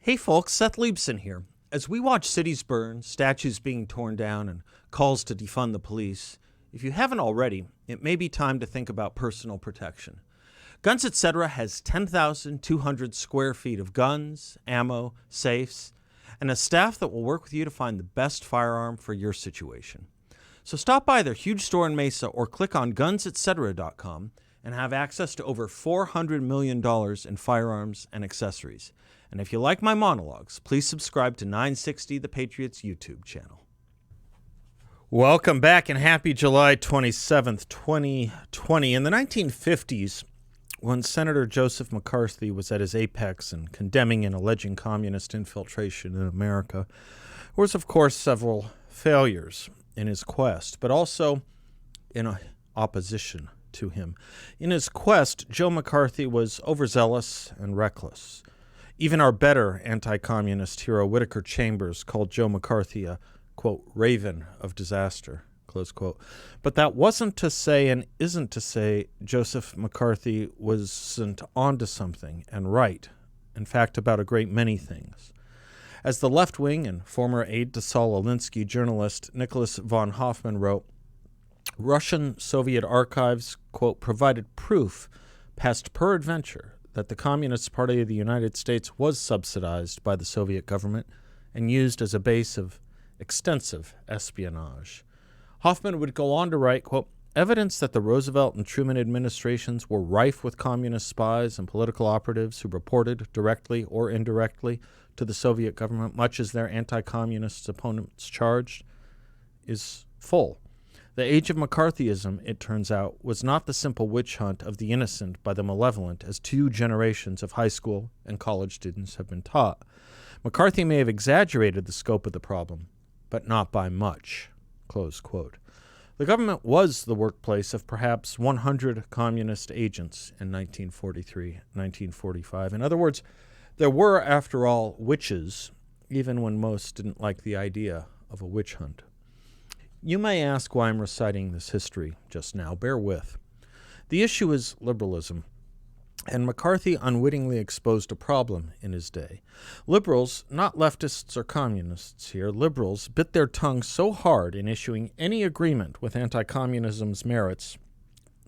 Hey folks, Seth Liebson here. As we watch cities burn, statues being torn down, and calls to defund the police, if you haven't already, it may be time to think about personal protection. Guns Etc. has 10,200 square feet of guns, ammo, safes, and a staff that will work with you to find the best firearm for your situation. So stop by their huge store in Mesa or click on gunsetcetera.com and have access to over $400 million in firearms and accessories. And if you like my monologues, please subscribe to 960 The Patriots YouTube channel. Welcome back and happy July 27th, 2020. In the 1950s, when Senator Joseph McCarthy was at his apex in condemning and alleging communist infiltration in America, there was, of course, several failures in his quest, but also in opposition to him. In his quest, Joe McCarthy was overzealous and reckless. Even our better anti-communist hero Whittaker Chambers called Joe McCarthy a, quote, raven of disaster, close quote. But that wasn't to say and isn't to say Joseph McCarthy wasn't onto something and right, in fact, about a great many things. As the left-wing and former aide to Saul Alinsky journalist Nicholas von Hoffman wrote, Russian Soviet archives, quote, provided proof past peradventure that the Communist Party of the United States was subsidized by the Soviet government and used as a base of extensive espionage. Hoffman would go on to write, quote, evidence that the Roosevelt and Truman administrations were rife with communist spies and political operatives who reported directly or indirectly to the Soviet government, much as their anti-communist opponents charged, is full. The age of McCarthyism, it turns out, was not the simple witch hunt of the innocent by the malevolent, as 2 generations of high school and college students have been taught. McCarthy may have exaggerated the scope of the problem, but not by much, close quote. The government was the workplace of perhaps 100 communist agents in 1943, 1945. In other words, there were, after all, witches, even when most didn't like the idea of a witch hunt. You may ask why I'm reciting this history just now. Bear with. The issue is liberalism, and McCarthy unwittingly exposed a problem in his day. Liberals, not leftists or communists here, liberals bit their tongues so hard in issuing any agreement with anti-communism's merits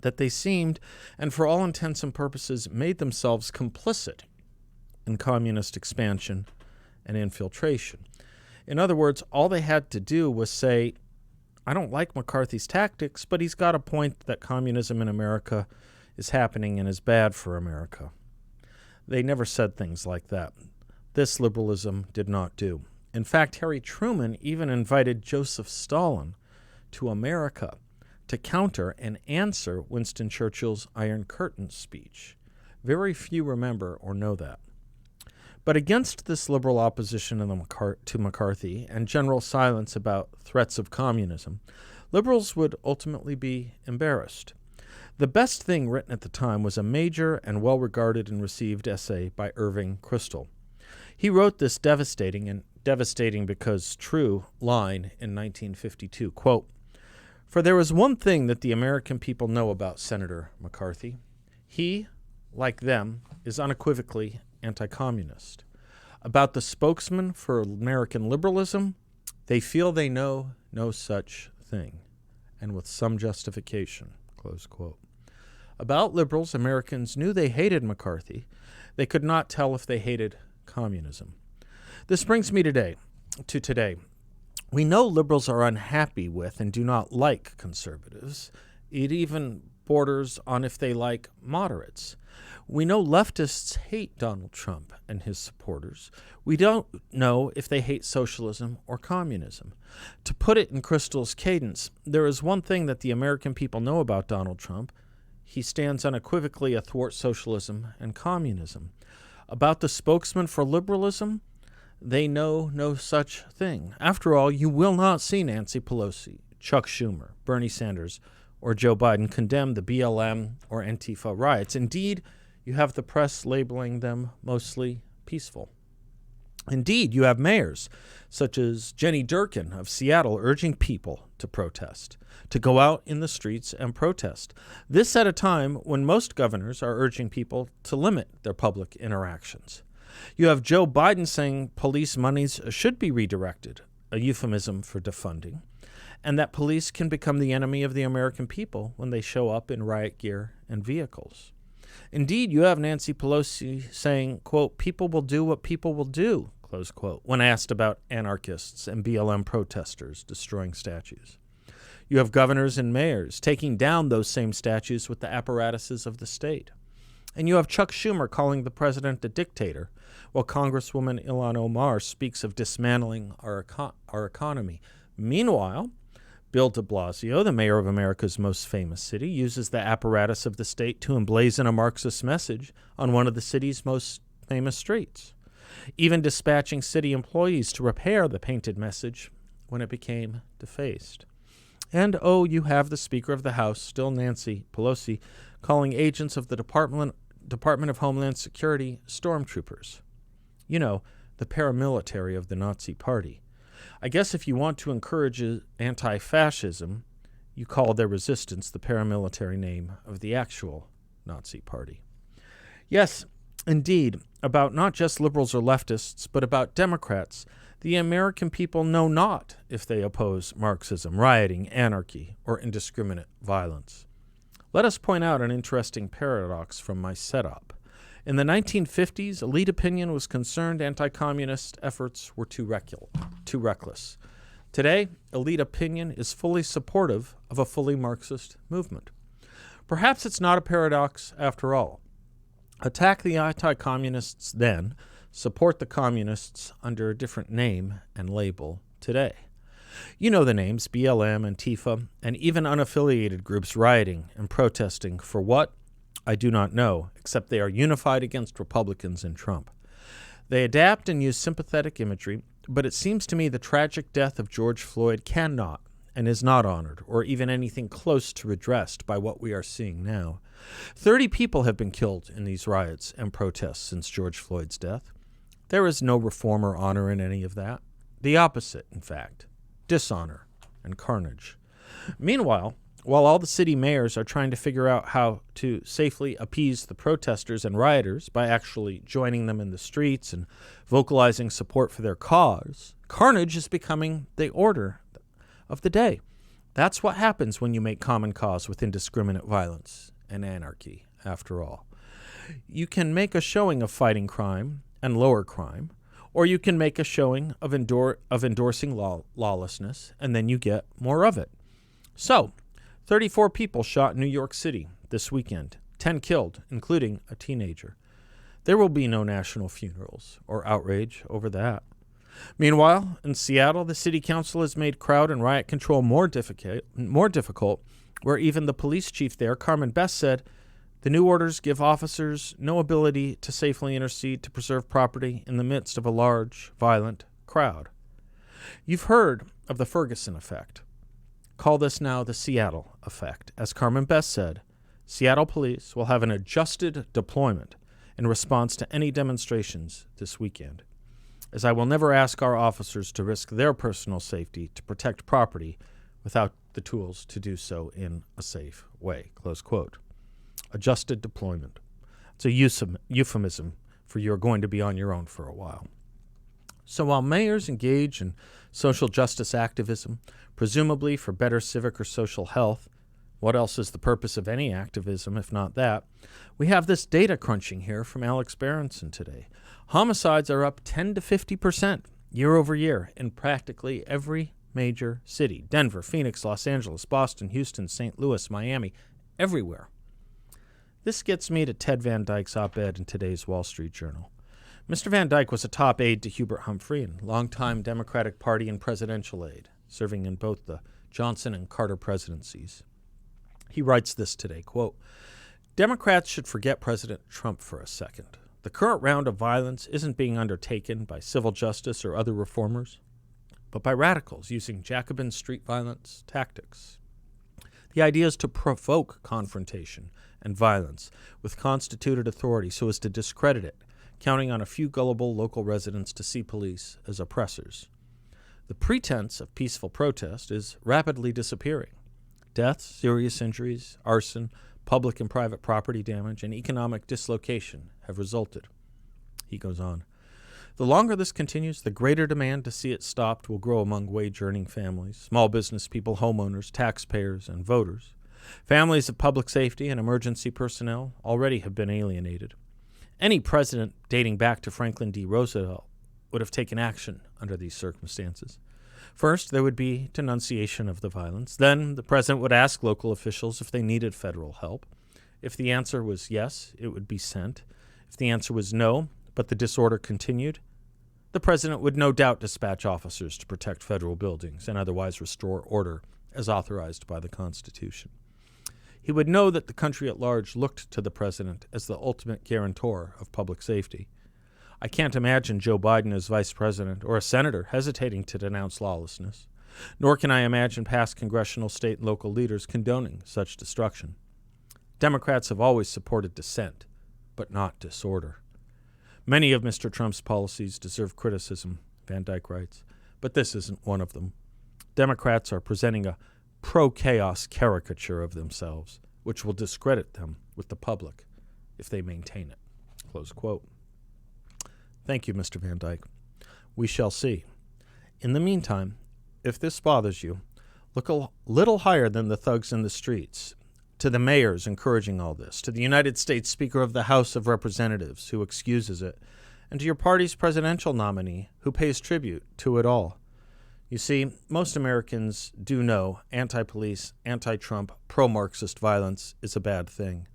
that they seemed, and for all intents and purposes, made themselves complicit in communist expansion and infiltration. In other words, all they had to do was say, I don't like McCarthy's tactics, but he's got a point that communism in America is happening and is bad for America. They never said things like that. This liberalism did not do. In fact, Harry Truman even invited Joseph Stalin to America to counter and answer Winston Churchill's Iron Curtain speech. Very few remember or know that. But against this liberal opposition to McCarthy and general silence about threats of communism, liberals would ultimately be embarrassed. The best thing written at the time was a major and well-regarded and received essay by Irving Kristol. He wrote this devastating because true line in 1952, quote, for there is one thing that the American people know about Senator McCarthy. He, like them, is unequivocally anti-communist. About the spokesman for American liberalism, they feel they know no such thing, and with some justification, close quote. About liberals, Americans knew they hated McCarthy. They could not tell if they hated communism. This brings me to today. We know liberals are unhappy with and do not like conservatives. It even borders on if they like moderates. We know leftists hate Donald Trump and his supporters. We don't know if they hate socialism or communism. To put it in Kristol's cadence, there is one thing that the American people know about Donald Trump. He stands unequivocally athwart socialism and communism. About the spokesman for liberalism, they know no such thing. After all, you will not see Nancy Pelosi, Chuck Schumer, Bernie Sanders, or Joe Biden condemn the BLM or Antifa riots. Indeed, you have the press labeling them mostly peaceful. Indeed, you have mayors such as Jenny Durkin of Seattle urging people to protest, to go out in the streets and protest. This at a time when most governors are urging people to limit their public interactions. You have Joe Biden saying police monies should be redirected, a euphemism for defunding, and that police can become the enemy of the American people when they show up in riot gear and vehicles. Indeed, you have Nancy Pelosi saying, quote, "People will do what people will do," close quote, when asked about anarchists and BLM protesters destroying statues. You have governors and mayors taking down those same statues with the apparatuses of the state. And you have Chuck Schumer calling the president a dictator, while Congresswoman Ilhan Omar speaks of dismantling our economy. Meanwhile, Bill de Blasio, the mayor of America's most famous city, uses the apparatus of the state to emblazon a Marxist message on one of the city's most famous streets, even dispatching city employees to repair the painted message when it became defaced. And, you have the Speaker of the House, still Nancy Pelosi, calling agents of the Department of Homeland Security stormtroopers. You know, the paramilitary of the Nazi Party. I guess if you want to encourage anti-fascism, you call their resistance the paramilitary name of the actual Nazi Party. Yes, indeed, about not just liberals or leftists, but about Democrats, the American people know not if they oppose Marxism, rioting, anarchy, or indiscriminate violence. Let us point out an interesting paradox from my setup. In the 1950s, elite opinion was concerned anti-communist efforts were too reckless. Today, elite opinion is fully supportive of a fully Marxist movement. Perhaps it's not a paradox after all. Attack the anti-communists then, support the communists under a different name and label today. You know the names, BLM, Antifa, and even unaffiliated groups rioting and protesting for what? I do not know, except they are unified against Republicans and Trump. They adapt and use sympathetic imagery, but it seems to me the tragic death of George Floyd cannot and is not honored, or even anything close to redressed by what we are seeing now. 30 people have been killed in these riots and protests since George Floyd's death. There is no reform or honor in any of that. The opposite, in fact, dishonor and carnage. Meanwhile, while all the city mayors are trying to figure out how to safely appease the protesters and rioters by actually joining them in the streets and vocalizing support for their cause, carnage is becoming the order of the day. That's what happens when you make common cause with indiscriminate violence and anarchy, after all. You can make a showing of fighting crime and lower crime, or you can make a showing of endorsing lawlessness, and then you get more of it. So, 34 people shot in New York City this weekend, 10 killed, including a teenager. There will be no national funerals or outrage over that. Meanwhile, in Seattle, the city council has made crowd and riot control more difficult, where even the police chief there, Carmen Best, said, "The new orders give officers no ability to safely intercede to preserve property in the midst of a large, violent crowd." You've heard of the Ferguson effect. Call this now the Seattle effect. As Carmen Best said, Seattle police will have an adjusted deployment in response to any demonstrations this weekend, as I will never ask our officers to risk their personal safety to protect property without the tools to do so in a safe way, close quote. Adjusted deployment. It's a euphemism for you're going to be on your own for a while. So while mayors engage in social justice activism, presumably for better civic or social health, what else is the purpose of any activism if not that? We have this data crunching here from Alex Berenson today. Homicides are up 10 to 50% year over year in practically every major city. Denver, Phoenix, Los Angeles, Boston, Houston, St. Louis, Miami, everywhere. This gets me to Ted Van Dyke's op-ed in today's Wall Street Journal. Mr. Van Dyke was a top aide to Hubert Humphrey and longtime Democratic Party and presidential aide, serving in both the Johnson and Carter presidencies. He writes this today, quote, "Democrats should forget President Trump for a second. The current round of violence isn't being undertaken by civil justice or other reformers, but by radicals using Jacobin street violence tactics. The idea is to provoke confrontation and violence with constituted authority so as to discredit it, counting on a few gullible local residents to see police as oppressors. The pretense of peaceful protest is rapidly disappearing. Deaths, serious injuries, arson, public and private property damage, and economic dislocation have resulted." He goes on. The longer this continues, the greater demand to see it stopped will grow among wage-earning families, small business people, homeowners, taxpayers, and voters. Families of public safety and emergency personnel already have been alienated. Any president dating back to Franklin D. Roosevelt would have taken action under these circumstances. First, there would be denunciation of the violence. Then, the president would ask local officials if they needed federal help. If the answer was yes, it would be sent. If the answer was no, but the disorder continued, the president would no doubt dispatch officers to protect federal buildings and otherwise restore order as authorized by the Constitution. He would know that the country at large looked to the president as the ultimate guarantor of public safety. I can't imagine Joe Biden as vice president or a senator hesitating to denounce lawlessness, nor can I imagine past congressional, state, and local leaders condoning such destruction. Democrats have always supported dissent, but not disorder. Many of Mr. Trump's policies deserve criticism, Van Dyke writes, but this isn't one of them. Democrats are presenting a pro-chaos caricature of themselves, which will discredit them with the public if they maintain it. Close quote. Thank you, Mr. Van Dyke. We shall see. In the meantime, if this bothers you, look a little higher than the thugs in the streets, to the mayors encouraging all this, to the United States Speaker of the House of Representatives who excuses it, and to your party's presidential nominee who pays tribute to it all. You see, most Americans do know anti-police, anti-Trump, pro-Marxist violence is a bad thing.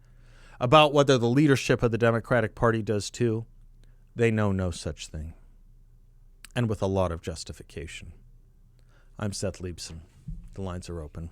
About whether the leadership of the Democratic Party does too, they know no such thing. And with a lot of justification. I'm Seth Leibson. The lines are open.